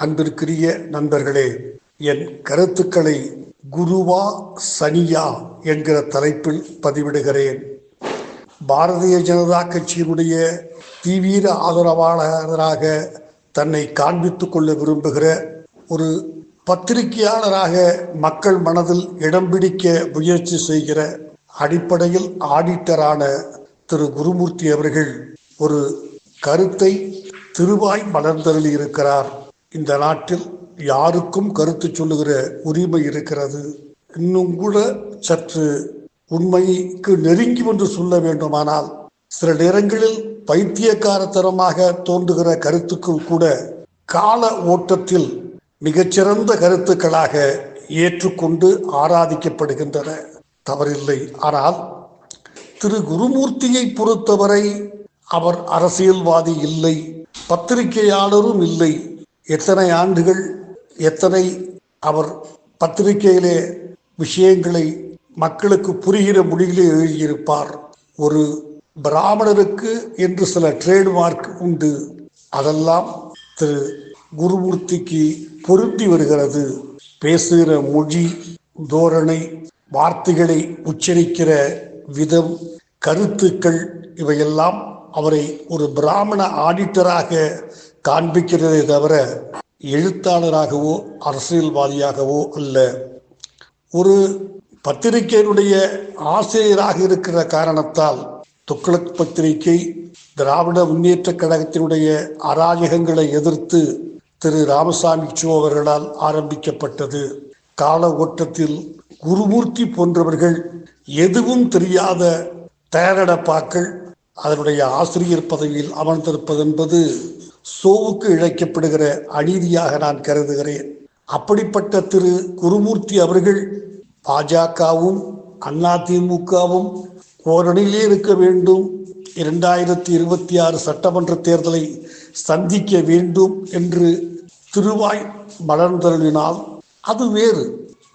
அன்பிற்குரிய நண்பர்களே, என் கருத்துக்களை குருவா சனியா என்கிற தலைப்பில் பதிவிடுகிறேன். பாரதிய ஜனதா கட்சியினுடைய தீவிர ஆதரவாளராக தன்னை காண்பித்துக் கொள்ள விரும்புகிற ஒரு பத்திரிகையாளராக மக்கள் மனதில் இடம் பிடிக்க முயற்சி செய்கிற அடிப்படையில் ஆடிட்டரான திரு குருமூர்த்தி அவர்கள் ஒரு கருத்தை திருவாய் மலர்ந்தருளி இருக்கிறார். இந்த நாட்டில் யாருக்கும் கருத்து சொல்லுகிற உரிமை இருக்கிறது. இன்னும் கூட சற்று உண்மைக்கு நெருங்கி என்று சொல்ல வேண்டுமானால் சில நேரங்களில் பைத்தியக்காரத்தனமாக தோன்றுகிற கருத்துக்கள் கூட கால ஓட்டத்தில் மிகச்சிறந்த கருத்துக்களாக ஏற்றுக்கொண்டு ஆராதிக்கப்படுகின்றன. தவறில்லை. ஆனால் திரு குருமூர்த்தியை பொறுத்தவரை அவர் அரசியல்வாதி இல்லை, பத்திரிகையாளரும் இல்லை. எத்தனை ஆண்டுகள் எத்தனை அவர் பத்திரிகையிலே விஷயங்களை மக்களுக்கு புரிகிற மொழியிலே எழுதியிருப்பார். ஒரு பிராமணருக்கு என்று சில ட்ரேட்மார்க் உண்டு. அதெல்லாம் திரு குருமூர்த்திக்கு பொருந்தி வருகிறது. பேசுகிற மொழி, தோரணை, வார்த்தைகளை உச்சரிக்கிற விதம், கருத்துக்கள், இவையெல்லாம் அவரை ஒரு பிராமண ஆடிட்டராக காண்பிக்கிறதே தவிர எழுத்தாளராகவோ அரசியல்வாதியாகவோ அல்ல. ஒரு பத்திரிகையினுடைய ஆசிரியராக இருக்கிற காரணத்தால் துக்ளக் பத்திரிகை திராவிட முன்னேற்ற கழகத்தினுடைய அராஜகங்களை எதிர்த்து திரு ராமசாமி சோ அவர்களால் ஆரம்பிக்கப்பட்டது. கால ஓட்டத்தில் குருமூர்த்தி போன்றவர்கள் எதுவும் தெரியாத தயாரிடப்பாக்கள் அதனுடைய ஆசிரியர் பதவியில் அமர்ந்திருப்பது என்பது சோவுக்கு இழைக்கப்படுகிற அநீதியாக நான் கருதுகிறேன். அப்படிப்பட்ட திரு குருமூர்த்தி அவர்கள் பாஜகவும் அதிமுகவும் ஓரணியிலே இருக்க வேண்டும், 2026 சட்டமன்ற தேர்தலை சந்திக்க வேண்டும் என்று திருவாய் மலர்ந்தருளினால் அது வேறு.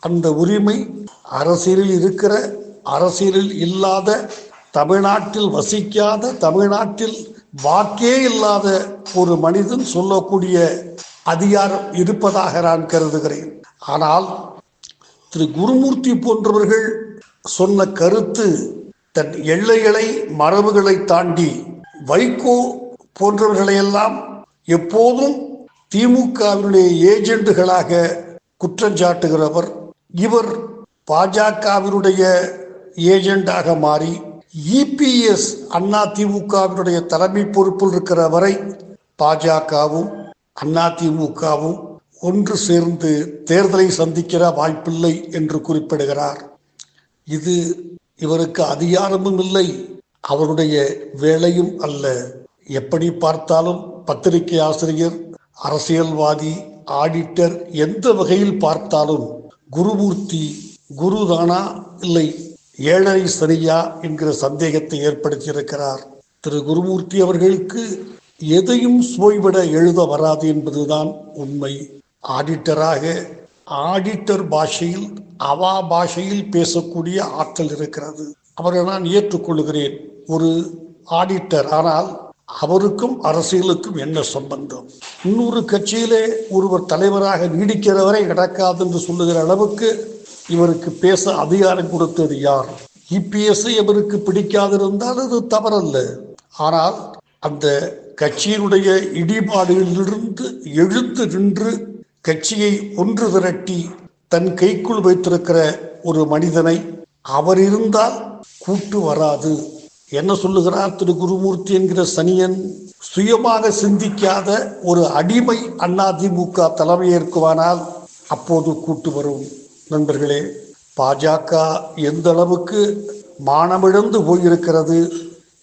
அந்த உரிமை அரசியலில் இருக்கிற, அரசியலில் இல்லாத, தமிழ்நாட்டில் வசிக்காத, தமிழ்நாட்டில் வாக்கே இல்லாத ஒரு மனிதன் சொல்லக்கூடிய அதிகாரம் இருப்பதாக நான் கருதுகிறேன். ஆனால் திரு குருமூர்த்தி போன்றவர்கள் சொன்ன கருத்து தன் எல்லைகளை, மரபுகளை தாண்டி வைகோ போன்றவர்களையெல்லாம் எப்போதும் திமுகவினுடைய ஏஜெண்டுகளாக குற்றஞ்சாட்டுகிறவர். இவர் பாஜகவினுடைய ஏஜெண்டாக மாறி இபிஎஸ் அதிமுகவினுடைய தலைமை பொறுப்பில் இருக்கிற வரை பாஜகவும் அதிமுகவும் ஒன்று சேர்ந்து தேர்தலை சந்திக்கிற வாய்ப்பில்லை என்று குறிப்பிடுகிறார். இது இவருக்கு அதிகாரமும் இல்லை, அவருடைய வேலையும் அல்ல. எப்படி பார்த்தாலும் பத்திரிகை ஆசிரியர், அரசியல்வாதி, ஆடிட்டர், எந்த வகையில் பார்த்தாலும் குருமூர்த்தி குருதானா இல்லை ஏழரை சரியா என்கிற சந்தேகத்தை ஏற்படுத்தியிருக்கிறார். திரு குருமூர்த்தி அவர்களுக்கு எதையும் சுவைவிட எழுத வராது என்பதுதான் உண்மை. ஆடிட்டராக ஆடிட்டர் பாஷையில், அவா பாஷையில் பேசக்கூடிய ஆற்றல் இருக்கிறது. அவரை நான் ஏற்றுக்கொள்கிறேன், ஒரு ஆடிட்டர். ஆனால் அவருக்கும் அரசியலுக்கும் என்ன சம்பந்தம்? இன்னொரு கட்சியிலே ஒருவர் தலைவராக நீடிக்கிறவரை நடக்காது என்று சொல்லுகிற அளவுக்கு இவருக்கு பேச அதிகாரம் கொடுத்தது யார்? இபிஎஸ் இவருக்கு பிடிக்காதிருந்தால் அது தவறல்ல. ஆனால் அந்த கட்சியினுடைய இடிபாடுகளிலிருந்து எழுந்து நின்று கட்சியை ஒன்று திரட்டி தன் கைக்குள் வைத்திருக்கிற ஒரு மனிதனை அவர் இருந்தால் கூட்டு வராது. என்ன சொல்லுகிறார் திரு குருமூர்த்தி என்கிற சனியன்? சுயமாக சிந்திக்காத ஒரு அடிமை அதிமுக தலைமையேற்குவானால் அப்போது கூட்டு வரும். நண்பர்களே, பாஜக எந்த அளவுக்கு மானமிழந்து போயிருக்கிறது,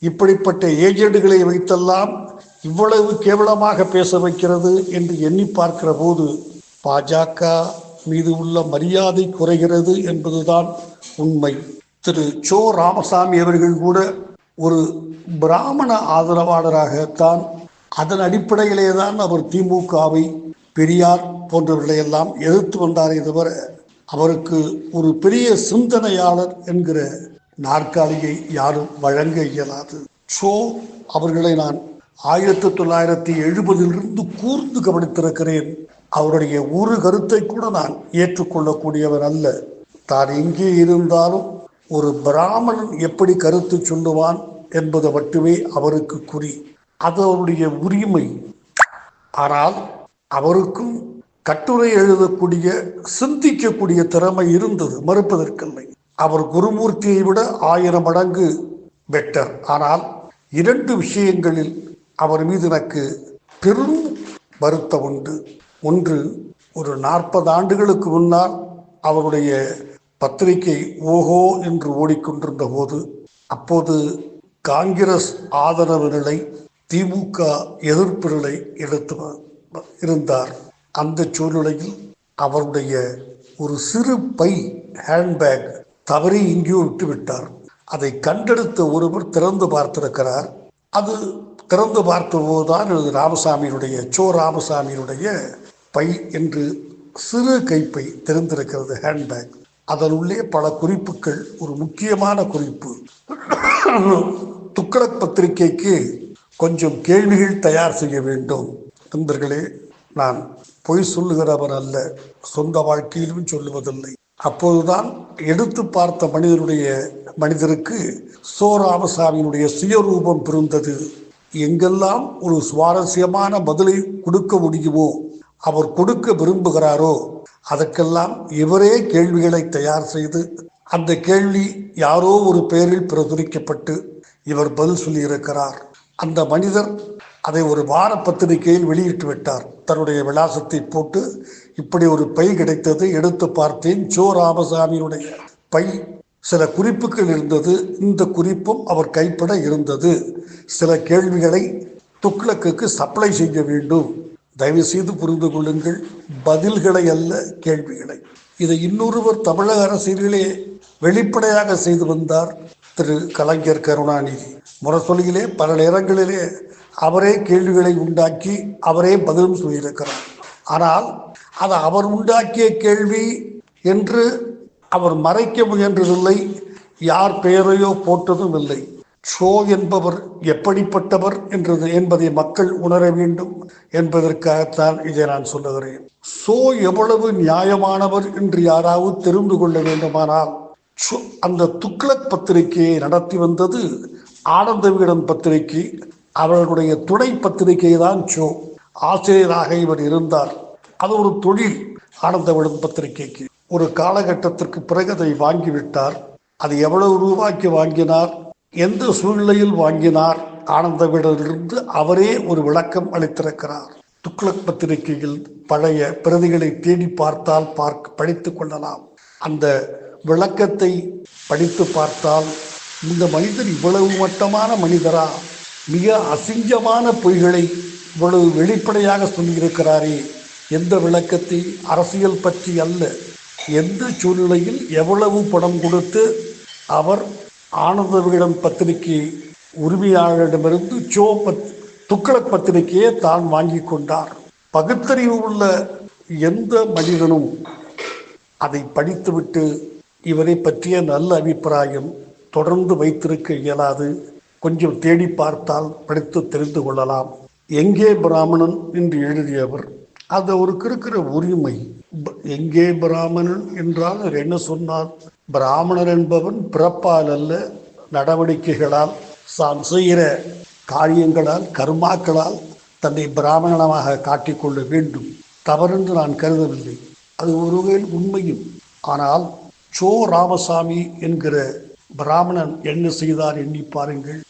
இப்படிப்பட்ட ஏஜெண்டுகளை வைத்தெல்லாம் இவ்வளவு கேவலமாக பேச வைக்கிறது என்று எண்ணி பார்க்கிற போது பாஜக மீது உள்ள மரியாதை குறைகிறது என்பதுதான் உண்மை. திரு சோ ராமசாமி அவர்கள் கூட ஒரு பிராமண ஆதரவாளராகத்தான், அதன் அடிப்படையிலே தான் அவர் திமுகவை, பெரியார் போன்றவர்களையெல்லாம் எதிர்த்து வந்தாரே தவிர அவருக்கு ஒரு பெரிய சிந்தனையாளர் என்கிற நாற்காலியை யாரும் வழங்க இயலாது. சோ அவர்களை நான் 1970 கூர்ந்து கவனித்திருக்கிறேன். அவருடைய ஒரு கருத்தை கூட நான் ஏற்றுக்கொள்ளக்கூடியவன் அல்ல. தான் எங்கே இருந்தாலும் ஒரு பிராமணன் எப்படி கருத்து சொல்லுவான் என்பது மட்டுமே அவருக்கு குறி. அது அவருடைய உரிமை. ஆனால் அவருக்கும் கட்டுரை எழுதக்கூடிய சிந்திக்கக்கூடிய திறமை இருந்தது, மறுப்பதற்கில்லை. அவர் குருமூர்த்தியை விட 1000 மடங்கு பெட்டர். ஆனால் 2 விஷயங்களில் அவர் மீது எனக்கு பெரும் வருத்தம் உண்டு. ஒன்று, ஒரு 40 ஆண்டுகளுக்கு முன்னால் அவருடைய பத்திரிகை ஓஹோ என்று ஓடிக்கொண்டிருந்த போது, அப்போது காங்கிரஸ் ஆதரவு நிலை, திமுக எதிர்ப்பு நிலை எடுத்து இருந்தார். அந்த சூழ்நிலையில் அவருடைய ஒரு சிறு பை, ஹேண்ட்பேக் தவறி எங்கேயோ விட்டுவிட்டார். அதை கண்டெடுத்த ஒருவர் திறந்து பார்த்திருக்கிறார். அது திறந்து பார்த்தபோதுதான் ராமசாமியினுடைய ராமசாமியினுடைய பை என்று சிறு கைப்பை தெரிந்திருக்கிறது, ஹேண்ட்பேக். அதனுள்ளே பல குறிப்புகள். ஒரு முக்கியமான குறிப்பு, துக்ளக் பத்திரிகைக்கு கொஞ்சம் கேள்விகள் தயார் செய்ய வேண்டும். நண்பர்களே, நான் பொய் சொல்லுகிறவர் அல்ல, சொந்த வாழ்க்கையிலும் சொல்லுவதில்லை. அப்போதுதான் எடுத்து பார்த்த மனிதருக்கு ராமசாமியினுடைய சுயரூபம் பிறந்தது. எங்கெல்லாம் ஒரு சுவாரஸ்யமான பதிலை கொடுக்க முடியுமோ, அவர் கொடுக்க விரும்புகிறாரோ, அதற்கெல்லாம் இவரே கேள்விகளை தயார் செய்து, அந்த கேள்வி யாரோ ஒரு பெயரில் பிரசுரிக்கப்பட்டு இவர் பதில் சொல்லியிருக்கிறார். அந்த மனிதர் அதை ஒரு வார பத்திரிகையில் வெளியிட்டு விட்டார். தன்னுடைய விலாசத்தை போட்டு, இப்படி ஒரு பை கிடைத்தது, எடுத்து பார்த்தேன், ராமசாமியினுடைய பை, சில குறிப்புகள் இருந்தது, இந்த குறிப்பும் அவர் கைப்பட இருந்தது, சில கேள்விகளை துக்ளக்குக்கு சப்ளை செய்ய வேண்டும், தயவு செய்து புரிந்து கொள்ளுங்கள், பதில்களை அல்ல, கேள்விகளை. இதை இன்னொருவர் தமிழக அரசியலிலே வெளிப்படையாக செய்து வந்தார், திரு கலைஞர் கருணாநிதி. முரசொலியிலே பல நேரங்களிலே அவரே கேள்விகளை உண்டாக்கி அவரே பதிலும் சொல்லியிருக்கிறார். ஆனால் அது அவர் உண்டாக்கிய கேள்வி என்று அவர் மறைக்க முயன்றதில்லை, யார் பெயரையோ போட்டதும் இல்லை. என்பவர் எப்படிப்பட்டவர் என்பதை மக்கள் உணர வேண்டும் என்பதற்காகத்தான் இதை நான் சொல்லுகிறேன். எவ்வளவு நியாயமானவர் என்று யாராவது தெரிந்து கொள்ள வேண்டுமானால், அந்த துக்ளக் பத்திரிகையை நடத்தி வந்தது ஆனந்த விகடன் பத்திரிகை. அவர்களுடைய துணை பத்திரிகை தான் ஆசிரியராக இவர் இருந்தார். அது ஒரு தொழில். ஆனந்த விகடன் பத்திரிகைக்கு ஒரு காலகட்டத்திற்கு பிறகு அதை வாங்கிவிட்டார். அது எவ்வளவு ரூபாய்க்கு வாங்கினார், எந்த சூழ்நிலையில் வாங்கினார், ஆனந்த விகடனிலிருந்து அவரே ஒரு விளக்கம் அளித்திருக்கிறார். துக்ளக் பத்திரிகையில் பழைய பிரதிகளை தேடி பார்த்தால் படித்து கொள்ளலாம். அந்த விளக்கத்தை படித்து பார்த்தால், இந்த மனிதர் இவ்வளவு மட்டமான மனிதரா, மிக அசிங்கமான பொய்களை இவ்வளவு வெளிப்படையாக சொல்லியிருக்கிறாரே, எந்த விளக்கத்தை, அரசியல் பற்றி அல்ல, எந்த சூழ்நிலையில் எவ்வளவு பணம் கொடுத்து அவர் ஆனந்த விகடன் பத்திரிகை உரிமையாளரிடமிருந்து துக்ளக் பத்திரிகையை தான் வாங்கி கொண்டார். பகுத்தறிவு உள்ள எந்த மனிதனும் அதை படித்துவிட்டு இவரை பற்றிய நல்ல அபிப்பிராயம் தொடர்ந்து வைத்திருக்க இயலாது. கொஞ்சம் தேடி பார்த்தால் படித்து தெரிந்து கொள்ளலாம். எங்கே பிராமணன் என்று எழுதியவர், அது அவருக்கு இருக்கிற உரிமை. எங்கே பிராமணன் என்றால் என்ன சொன்னார்? பிராமணன் என்பவன் பிறப்பால் அல்ல, நடவடிக்கைகளால், தான் செய்கிற காரியங்களால், கர்மாக்களால் தன்னை பிராமணனாக காட்டிக்கொள்ள வேண்டும். தவறென்று நான் கருதவில்லை, அது ஒருவகையில் உண்மையும். ஆனால் ராமசாமி என்கிற பிராமணன் என்ன செய்தார் எண்ணி பாருங்கள்.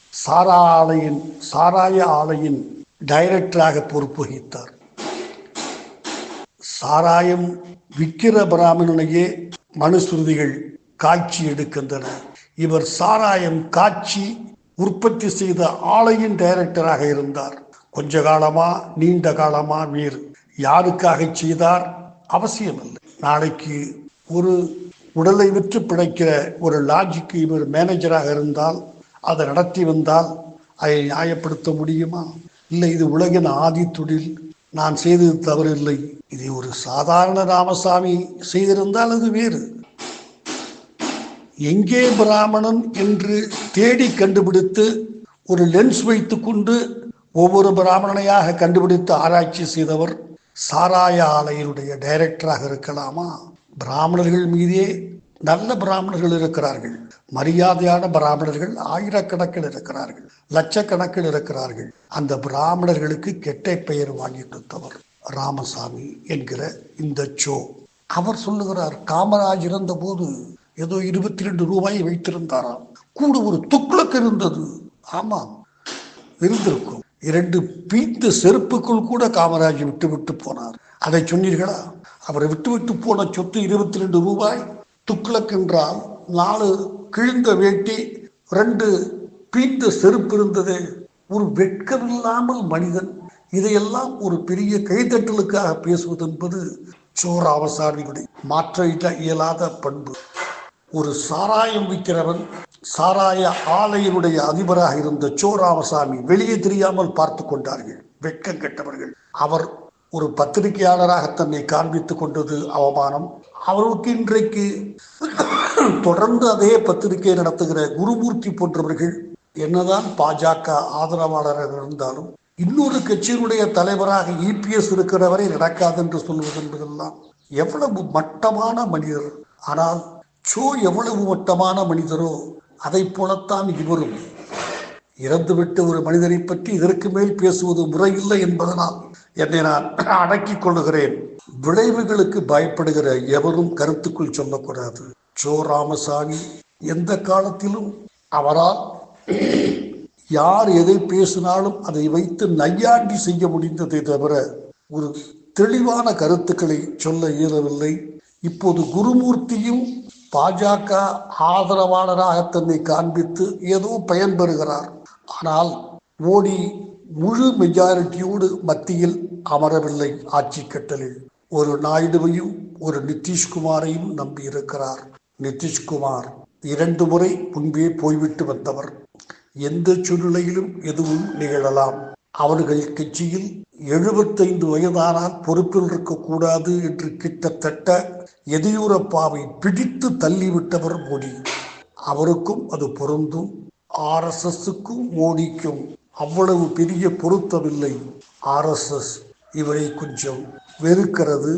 சாராய ஆலையின் டைரக்டராக பொறுப்பு வகித்தார். சாராயம் விற்கிற பிராமணனையே மனுஸ்மிருதிகள் காட்சி எடுக்கின்றன. இவர் சாராயம் காட்சி உற்பத்தி செய்த ஆலையின் டைரக்டராக இருந்தார். கொஞ்ச காலமா, நீண்ட காலமா, வேறு யாருக்காக செய்தார் அவசியமில்லை. நாளைக்கு ஒரு உடலை விற்று பிழைக்கிற ஒரு லாட்ஜுக்கு இவர் மேனேஜராக இருந்தால், அதை நடத்தி வந்தால் அதை நியாயப்படுத்த முடியுமா? இல்லை, இது உலகின் ஆதி தொழில், நான் செய்தது தவறில்லை. இதை ஒரு சாதாரண ராமசாமி செய்திருந்தால் அது வேறு. எங்கே பிராமணன் என்று தேடி கண்டுபிடித்து ஒரு லென்ஸ் வைத்து கொண்டு ஒவ்வொரு பிராமணனையாக கண்டுபிடித்து ஆராய்ச்சி செய்தவர். சாராய ஆலையினுடைய டைரக்டராக இருக்கலாமா? பிராமணர்கள் மீதே நல்ல பிராமணர்கள் இருக்கிறார்கள், மரியாதையான பிராமணர்கள் ஆயிரக்கணக்கில் இருக்கிறார்கள், லட்சக்கணக்கில் இருக்கிறார்கள். அந்த பிராமணர்களுக்கு கெட்ட பெயர் வாங்கி கொடுத்தவர் ராமசாமி என்கிற இந்த சோ. அவர் சொல்லுகிறார், காமராஜ் இருந்த போது ஏதோ 22 ரூபாயை வைத்திருந்தாராம். கூட ஒரு துக்ளக் இருந்தது. ஆமாம், இருந்திருக்கும். 2 பீத்த செருப்புக்குள் கூட காமராஜ் விட்டு போனார். அதை சொன்னீர்களா? அவரை விட்டு போன சொத்து 22 ரூபாய். துக்ளக் என்றால் 4 கிழிந்த வேட்டி, 2 பீத்த செருப்பு இருந்தது. ஒரு வெட்கமில்லாமல் மனிதன் இதையெல்லாம் ஒரு பெரிய கைதட்டலுக்காக பேசுவது என்பது சோ ராமசாமியுடைய மாற்ற இயலாத பண்பு. ஒரு சாராயம் விற்கிறவன், சாராய ஆலையினுடைய அதிபராக இருந்த சோ ராமசாமி வெளியே தெரியாமல் பார்த்து கொண்டார்கள். வெட்கம் கெட்டவர்கள். அவர் ஒரு பத்திரிகையாளராக தன்னை காண்பித்துக் கொண்டது அவமானம். அவருக்கு இன்றைக்கு தொடர்ந்து அதே பத்திரிகை நடத்துகிற குருமூர்த்தி போன்றவர்கள் என்னதான் பாஜக ஆதரவாளராக இருந்தாலும் இன்னொரு கட்சியினுடைய தலைவராக இபிஎஸ் இருக்கிறவரை நடக்காது என்று சொல்வது என்பதெல்லாம் எவ்வளவு மட்டமான மனிதர். ஆனால் சோ எவ்வளவு மட்டமான மனிதரோ அதை போலத்தான் இவரும். இறந்துவிட்ட ஒரு மனிதரை பற்றி இதற்கு மேல் பேசுவது முறையில்லை என்பதனால் என்னை நான் அடக்கிக் கொள்ளுகிறேன். விளைவுகளுக்கு பயப்படுகிற எவரும் கருத்துக்குள் சொல்லக்கூடாது. சோ ராமசாமி எந்த காலத்திலும் அவரால் யார் எதை பேசினாலும் அதை வைத்து நையாண்டி செய்ய முடிந்ததை தவிர ஒரு தெளிவான கருத்துக்களை சொல்ல இயலவில்லை. இப்போது குருமூர்த்தியும் பாஜக ஆதரவாளராக தன்னை காண்பித்து ஏதோ பயன்பெறுகிறார். ஆனால் மோடி முழு மெஜாரிட்டியோடு மத்தியில் அமரவில்லை. ஆட்சி கட்டலில் ஒரு நாயுடுவையும் ஒரு நிதிஷ்குமாரையும் நம்பி இருக்கிறார். நிதிஷ்குமார் 2 முறை முன்பே போய்விட்டு வந்தவர். எந்த சூழ்நிலையிலும் எதுவும் நிகழலாம். அவர்கள் கட்சியில் 75 வயதானால் பொறுப்பில் இருக்கக்கூடாது என்று கிட்டத்தட்ட எதியூரப்பாவை பிடித்து தள்ளிவிட்டவர் மோடி. அவருக்கும் அது பொருந்தும். RSSக்கும் மோடிக்கும் அவ்வளவு பெரிய பொருத்தமில்லை. RSS இவரை கொஞ்சம் வெறுக்கிறது.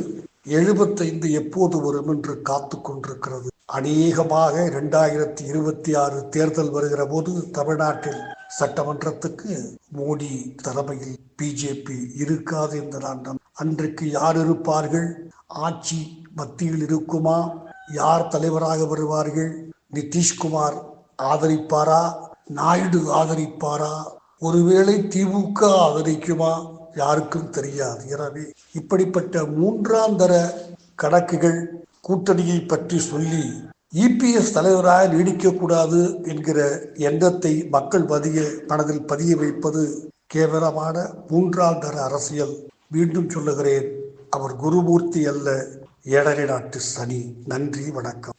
75 எப்போது வரும் என்று காத்து கொண்டிருக்கிறது. அநேகமாக 2026 தேர்தல் வருகிற போது தமிழ்நாட்டில் சட்டமன்றத்துக்கு மோடி தலைமையில் பிஜேபி இருக்காது என்று நான் அன்றைக்கு யார் இருப்பார்கள்? ஆட்சி மத்தியில் இருக்குமா? யார் தலைவராக வருவார்கள்? நிதிஷ்குமார் ஆதரிப்பாரா? நாயுடு ஆதரிப்பாரா? ஒருவேளை திமுக ஆதரிக்குமா? யாருக்கும் தெரியாது. எனவே இப்படிப்பட்ட 3ஆம் தர கணக்குகள் கூட்டணியை பற்றி சொல்லி இபிஎஸ் தலைவராக நீடிக்கக்கூடாது என்கிற எண்ணத்தை மக்கள் மனதில் பதிய வைப்பது கேவலமான 3ஆம் தர அரசியல். மீண்டும் சொல்லுகிறேன், அவர் குருமூர்த்தி அல்ல, ஏழரை நாட்டு சனி. நன்றி, வணக்கம்.